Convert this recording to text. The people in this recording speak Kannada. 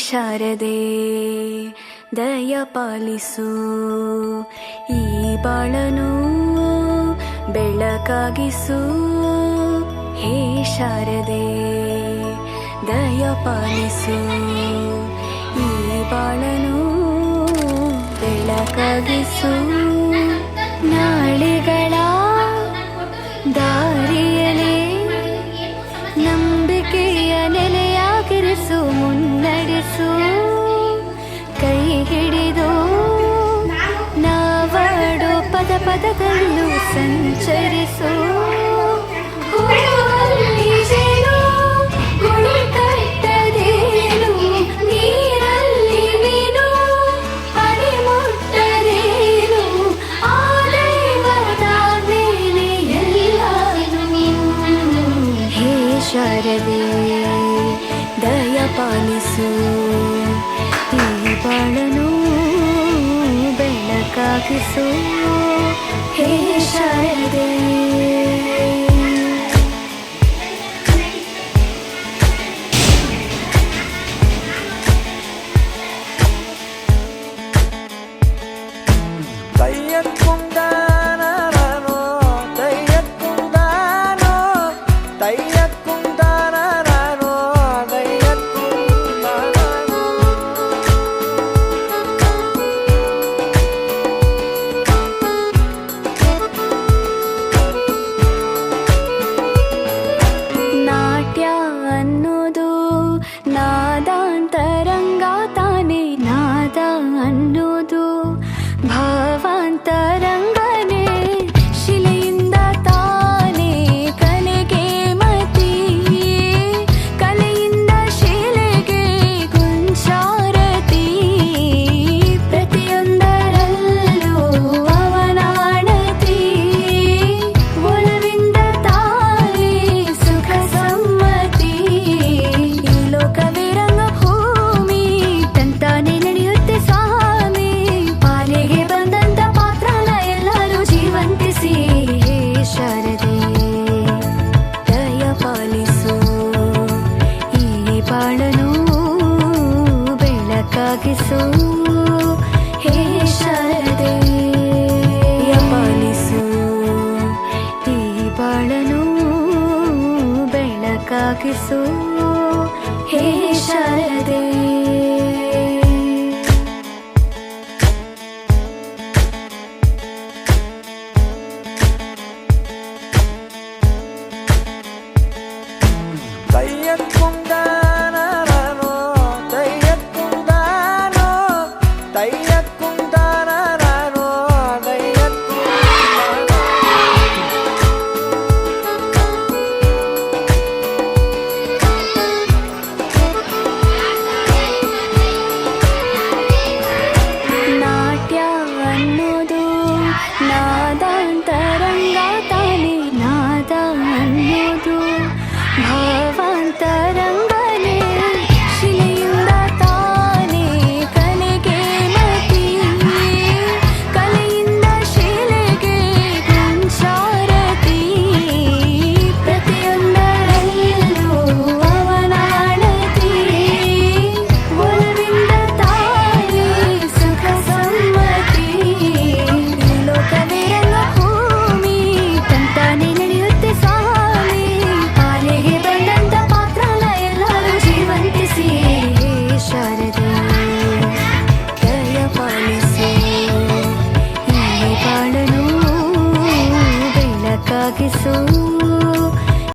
ಶಾರದೆ ದಯ ಪಾಲಿಸು, ಈ ಬಾಳನು ಬೆಳಕಾಗಿಸು. ಹೇ ಶಾರದೆ ದಯ ಪಾಲಿಸು, ಈ ಬಾಳನು ಬೆಳಕಾಗಿಸು. ನಾಳೆಗಳ ದಾರಿಯಲೇ ನಂಬಿಕೆಯ ನೆಲೆಯಾಗಿರಿಸು, ಮುನ್ನಡೆಸು. ಕೈ ಹಿಡಿದು ನಾವಾಡೋ ಪದ ಪದದಲ್ಲೂ ಸಂಚರಿಸು. ಶಾರದೆ ದಯ ಪಾಲಿಸು, ಈ ಬಾಳನು ಬೆಳಕಾಗಿಸು. ಹೇ ಶಾರದೆ ನಾದಾಂತರಂಗ ತಾನೇ, ನಾದ ಅನ್ನೋದು ಭಾವಾಂತರಂಗನೇ. ಶಿಲೆಯಿಂದ ತಾನೇ ಕಲೆಗೆ ಮತಿ, ಕಲೆಯಿಂದ ಶಿಲೆಗೆ ಗುಂಚಾರತಿ. ಪ್ರತಿಯೊಂದರಲ್ಲೂ ಅವನಾಣತಿ, ಒಲವಿಂದ ತಾನೇ ಸುಖ ಸಮ್ಮತಿ. ಈ ಲೋಕವೇ ರಂಗಭೂಮಿ, ತಂತಾನೆ ನಡೆಯುತ್ತೆ ಸ್ವಾಮಿ. ಪಾಲಿಗೆ ಬಂದಂತ ಪಾತ್ರನ ಎಲ್ಲರೂ ಜೀವಂತಿಸಿ. ಹೇ ಶಾರದೆ ದಯ ಪಾಲಿಸು, ಈ ಬಾಳನು ಬೆಳಕಾಗಿಸು. ಹೇ ಶಾರದೆ ದಯ ಪಾಲಿಸು, ಈ ಬಾಳನು ಬೆಳಕಾಗಿಸು. ಹೇ ಶಾರದೆ.